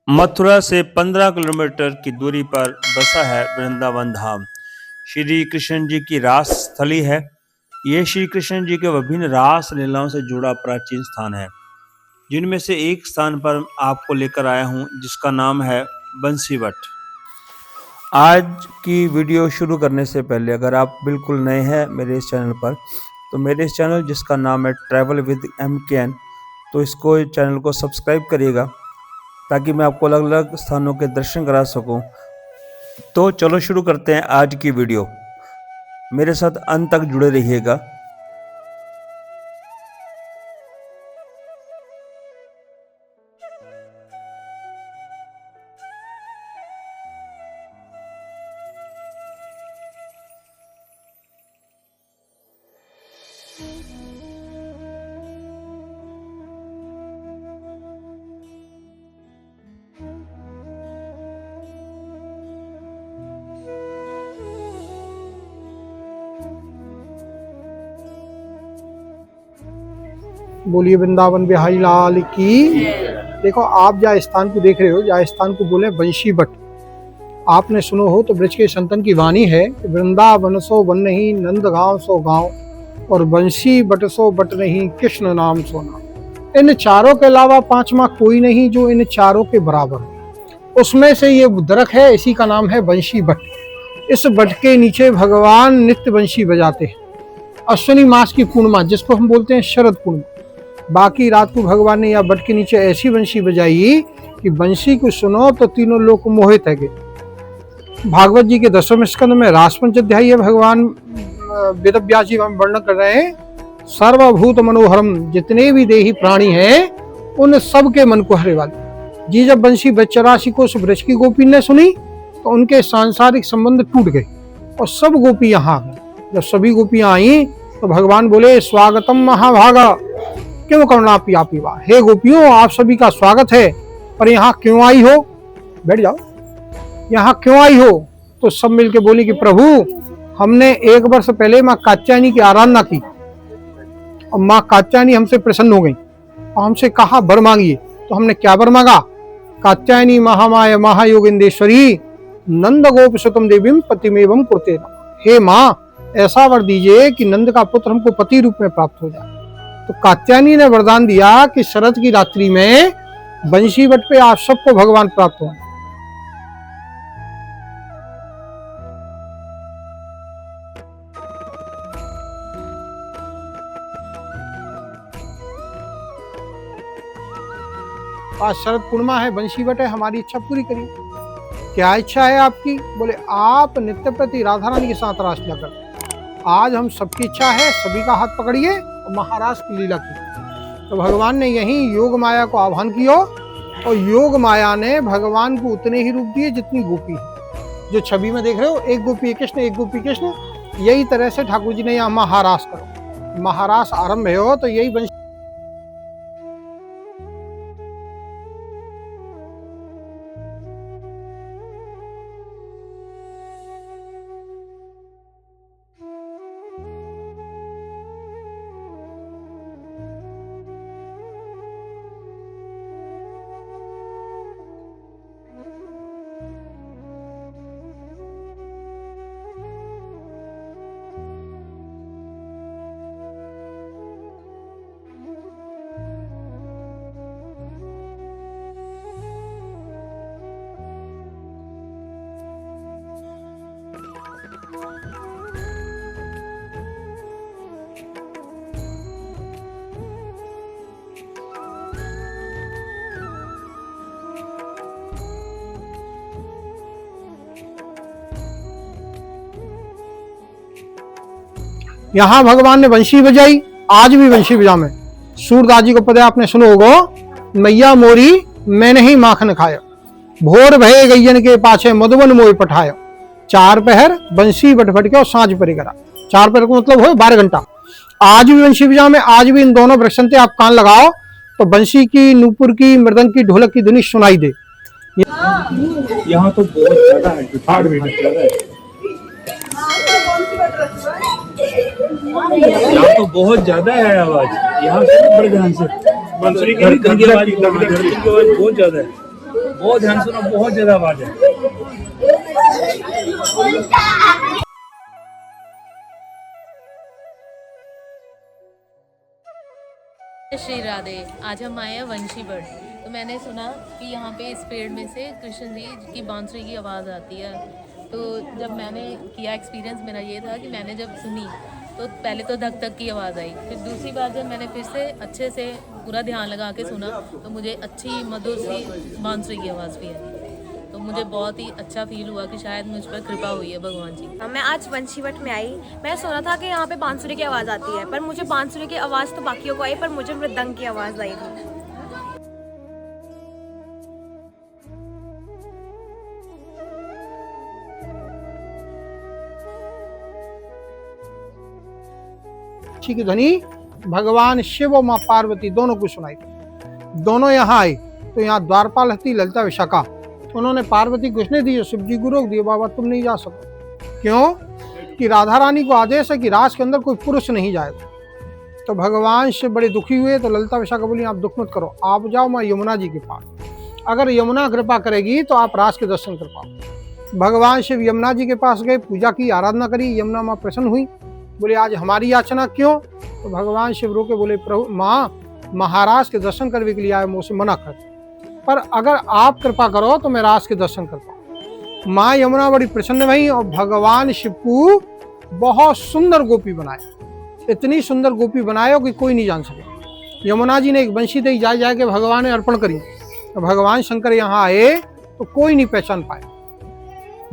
मथुरा से 15 किलोमीटर की दूरी पर बसा है वृंदावन धाम। श्री कृष्ण जी की रास स्थली है। यह श्री कृष्ण जी के विभिन्न रास लीलाओं से जुड़ा प्राचीन स्थान है, जिनमें से एक स्थान पर आपको लेकर आया हूं, जिसका नाम है बंसीवट। आज की वीडियो शुरू करने से पहले अगर आप बिल्कुल नए हैं मेरे इस चैनल पर, तो मेरे इस चैनल जिसका नाम है ट्रैवल विद MKN, तो इसको चैनल को सब्सक्राइब करिएगा ताकि मैं आपको अलग अलग स्थानों के दर्शन करा सकूं। तो चलो शुरू करते हैं आज की वीडियो। मेरे साथ अंत तक जुड़े रहिएगा। बोलिए वृंदावन बिहारी लाल की। देखो, आप जहाँ स्थान को देख रहे हो, जहाँ स्थान को बोले बंशीवट, आपने सुनो हो तो ब्रज के संतन की वाणी है, वृंदावन सो वन नहीं, नंद गांव सो गांव, और बंशी बट सो बट नहीं, कृष्ण नाम सो नाम। इन चारों के अलावा पांचवा कोई नहीं जो इन चारों के बराबर है। उसमें से ये दरख है, इसी का नाम है बंशी बट। इस बट के नीचे भगवान नित्य बंशी बजाते हैं। अश्विनी मास की पूर्णिमा, जिसको हम बोलते हैं शरद पूर्णिमा, बाकी रात को भगवान ने या बट के नीचे ऐसी बंशी बजाई कि बंशी को सुनो तो तीनों लोग मोहित है गए। भागवत जी के 10वें स्कंद में रासपंच अध्याय है, भगवान वेद व्यास जी वर्णन कर रहे हैं, सर्वभूत मनोहरम, जितने भी देही प्राणी हैं उन सब के मन को हरे वाली जी। जब बंशी बच्चराशि को ब्रज की गोपी ने सुनी तो उनके सांसारिक संबंध टूट गए और सब गोपी यहाँ आ गई। जब सभी गोपियां आई तो भगवान बोले, स्वागतम महाभागा क्यों करना पिया पीवा। हे गोपियों, आप सभी का स्वागत है, पर यहाँ क्यों आई हो? बैठ जाओ। यहाँ क्यों आई हो? तो सब मिलके बोली कि प्रभु, हमने 1 वर्ष पहले माँ कात्यायनी की आराधना की और माँ कात्यायनी हमसे प्रसन्न हो गई और हमसे कहा वर मांगिए। तो हमने क्या वर मांगा? कात्यायनी महामाया महायोगेंद्रेश्वरी नंद गोप सुतम देवीम पतिमेवम कुरते। हे माँ, ऐसा वर दीजिए कि नंद का पुत्र हमको पति रूप में प्राप्त हो जाए। तो कात्यायनी ने वरदान दिया कि शरद की रात्रि में बंशीवट पे आप सबको भगवान प्राप्त हो। आज शरद पूर्णिमा है, बंशीवट है, हमारी इच्छा पूरी करिए। क्या इच्छा है आपकी? बोले, आप नित्य प्रति राधा रानी के साथ रास लीला करते। आज हम सबकी इच्छा है, सभी का हाथ पकड़िए और महाराज की लीला की। तो भगवान ने यही योग माया को आह्वान किया और योग माया ने भगवान को उतने ही रूप दिए जितनी गोपी है। जो छवि में देख रहे हो, एक गोपी कृष्ण, एक गोपी कृष्ण, यही तरह से ठाकुर जी ने यहाँ महारास करो। महारास आरंभ हो तो यही बंशी। यहाँ भगवान ने बंशी बजाई, आज भी बंशी बजा में। सूरदास जी को पता है, आपने सुनो होगो, मैया मोरी मैंने ही माखन खाया, भोर भये गैयन के पाछे मधुबन मोय पठाया, 4 पहर बंशी बटफट के और सांझ परे करा। 4 पहर को मतलब हो 12 घंटा। आज भी बंशी बजा में, आज भी इन दोनों वृक्षण पे आप कान लगाओ तो बंशी की, नूपुर की, मृदंग की, ढोलक की ध्वनि सुनाई दे। यहाँ तो बहुत ज्यादा है, 8 मिनट ज्यादा है। यहाँ तो बहुत ज्यादा है आवाज, यहाँ से बड़े ध्यान से। बांसुरी की आवाज बहुत ज्यादा है। बहुत ध्यान सुनो, बहुत ज्यादा आवाज है। श्री राधे। आज हम आए हैं वंशीवट। तो मैंने सुना कि यहाँ पे इस पेड़ में से कृष्ण जी की बांसुरी की आवाज़ आती है। तो जब मैंने किया एक्सपीरियंस मेरा ये था कि मैंने जब सुनी तो पहले तो धक धक की आवाज़ आई, फिर दूसरी बार जब मैंने फिर से अच्छे से पूरा ध्यान लगा के सुना तो मुझे अच्छी मधुर सी बांसुरी की आवाज़ भी आई। तो मुझे बहुत ही अच्छा फील हुआ कि शायद मुझ पर कृपा हुई है भगवान जी। मैं आज वंशीवट में आई। मैं सुना था कि यहाँ पे बांसुरी की आवाज़ आती है, पर मुझे बांसुरी की आवाज़ तो बाकियों को आई, पर मुझे मृदंग की आवाज़ आई थी। की ध्वनि भगवान शिव और माँ पार्वती दोनों को सुनाई थी। दोनों यहाँ आए तो यहाँ द्वारपाल हस्ती ललिता विशाखा, उन्होंने पार्वती को उसने दिए, शिव जी को रोक दिए, बाबा तुम नहीं जा सको। क्यों? कि राधा रानी को आदेश है कि रास के अंदर कोई पुरुष नहीं जाएगा। तो भगवान शिव बड़े दुखी हुए। तो ललिता विशाखा बोली आप दुख मत करो, आप जाओ माँ यमुना जी के पास, अगर यमुना कृपा करेगी तो आप रास के दर्शन कर पाओ। भगवान शिव यमुना जी के पास गए, पूजा की, आराधना करी। यमुना माँ प्रसन्न हुई, बोले आज हमारी याचना क्यों? तो भगवान शिव रो के बोले प्रभु माँ महाराज के दर्शन करने के लिए आए, मुझसे मना कर, पर अगर आप कृपा करो तो मैं रास के दर्शन कर पाऊँ। माँ यमुना बड़ी प्रसन्न हुई और भगवान शिव को बहुत सुंदर गोपी बनाए, इतनी सुंदर गोपी बनाए कि कोई नहीं जान सके। यमुना जी ने एक बंशी दी, जा के भगवान ने अर्पण करी। तो भगवान शंकर यहाँ आए तो कोई नहीं पहचान पाए।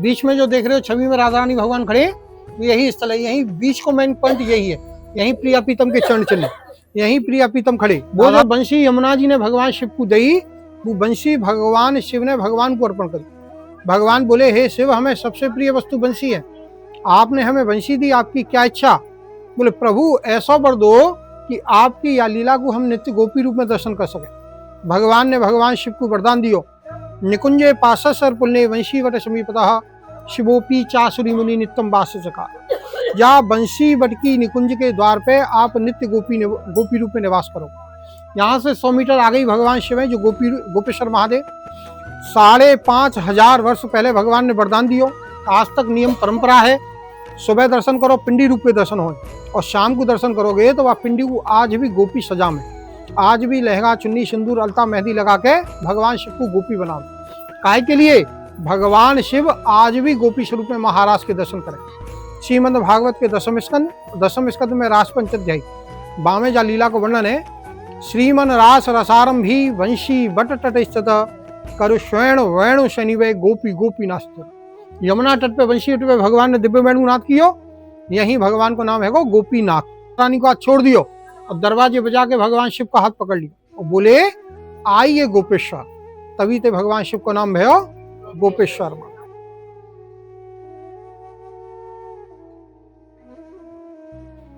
बीच में जो देख रहे हो छवि में राधा रानी भगवान खड़े, यही स्थल है, यही बीच को मेन पॉइंट यही है, यही प्रिया प्रीतम के चरण चिन्ह, यही प्रिया प्रीतम खड़े। वो जो बंशी यमुना जी ने भगवान शिव को दी, वो बंशी भगवान शिव ने भगवान को अर्पण करी। भगवान बोले हे शिव, हमें सबसे प्रिय वस्तु बंशी है, आपने हमें बंशी दी, आपकी क्या इच्छा? बोले प्रभु ऐसा वर दो कि आपकी या लीला को हम नित्य गोपी रूप में दर्शन कर सके। भगवान ने भगवान शिव को वरदान दियो, निकुंजे पासर पुण्य वंशी वट समीपतः शिवोपी चासुरी मुनि नित्यम वास चकार। या बंशी बट की निकुंज के द्वार पे आप नित्य गोपी रूप में निवास करो। यहाँ से 100 मीटर आगे ही भगवान शिव है जो गोपेश्वर महादेव। 5,500 वर्ष पहले भगवान ने वरदान दियो, आज तक नियम परंपरा है, सुबह दर्शन करो पिंडी रूप में दर्शन हो, और शाम को दर्शन करोगे तो वह पिंडी को आज भी गोपी सजा में, आज भी लहंगा चुन्नी सिंदूर अलता मेहंदी लगा के भगवान शिव को गोपी बनाओ। काहे के लिए? भगवान शिव आज भी गोपी स्वरूप में महाराज के दर्शन करें। श्रीमद् भागवत के दशम स्कंद में रास पंचाध्यायी 52 लीला को वर्णन है। श्रीमन रास रसारंभी वंशी बट तट स्थित करु स्वयं वेणु शनिवे गोपी गोपी नास्त। यमुना तट पे वंशी तट पे भगवान ने दिव्य वेणु नाद कियो, यही भगवान को नाम है गो गोपीनाथ। रानी को हाथ छोड़ दियो और दरवाजे बजा के भगवान शिव का हाथ पकड़ लिया और बोले आइए गोपेश्वर, तभी ते भगवान शिव को नाम भयो गोपेश्वर।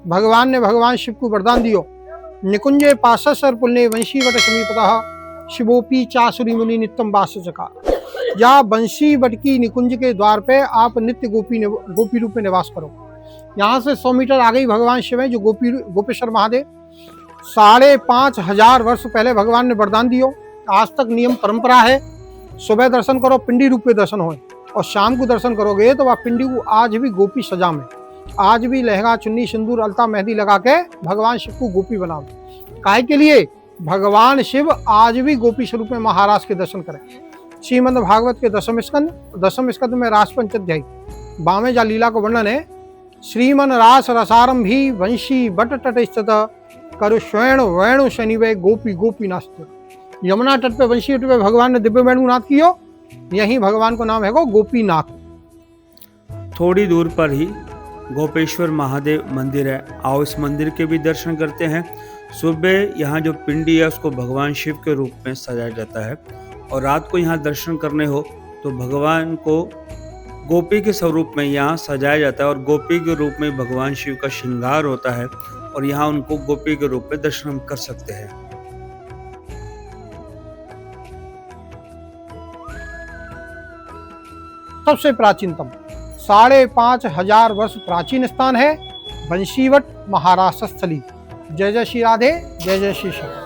भगवान ने भगवान शिव को वरदान दियो, निकुंजे पासर पुण्य वंशी वट समीपतः शिवोपी चासुरी मुनि नित्यम वास चकार। या बंशी बट की निकुंज के द्वार पे आप नित्य गोपी रूप में निवास करो। यहाँ से 100 मीटर आगे ही भगवान शिव है जो गोपेश्वर महादेव। 5,500 वर्ष पहले भगवान ने वरदान दियो, आज तक नियम परंपरा है, सुबह दर्शन करो पिंडी रूप में दर्शन हो, और शाम को दर्शन करोगे तो वह पिंडी को आज भी गोपी सजा में, आज भी लहंगा चुन्नी सिंदूर अलता मेहंदी लगा के भगवान शिव को गोपी बनाओ। काहे के लिए? भगवान शिव आज भी गोपी स्वरूप में महाराज के दर्शन करें। श्रीमद् भागवत के दशम स्कंद में रास पंचाध्यायी 52 लीला को वर्णन है। श्रीमन रास रसारंभी वंशी बट तट स्थित करु स्वयं वेणु शनिवे गोपी गोपी नास्त। यमुना तट पे वंशी तट पे भगवान ने दिव्य वेणु नाद कियो, यही भगवान को नाम है गो गोपीनाथ। थोड़ी दूर पर ही गोपेश्वर महादेव मंदिर है, आओ इस मंदिर के भी दर्शन करते हैं। सुबह यहाँ जो पिंडी है उसको भगवान शिव के रूप में सजाया जाता है, और रात को यहाँ दर्शन करने हो तो भगवान को गोपी के स्वरूप में यहाँ सजाया जाता है, और गोपी के रूप में भगवान शिव का श्रृंगार होता है, और यहाँ उनको गोपी के रूप में दर्शन कर सकते हैं। सबसे प्राचीनतम 5,500 वर्ष प्राचीन स्थान है वंशीवट महाराष्ट्र स्थली। जय जय श्री राधे, जय जय श्री शिव।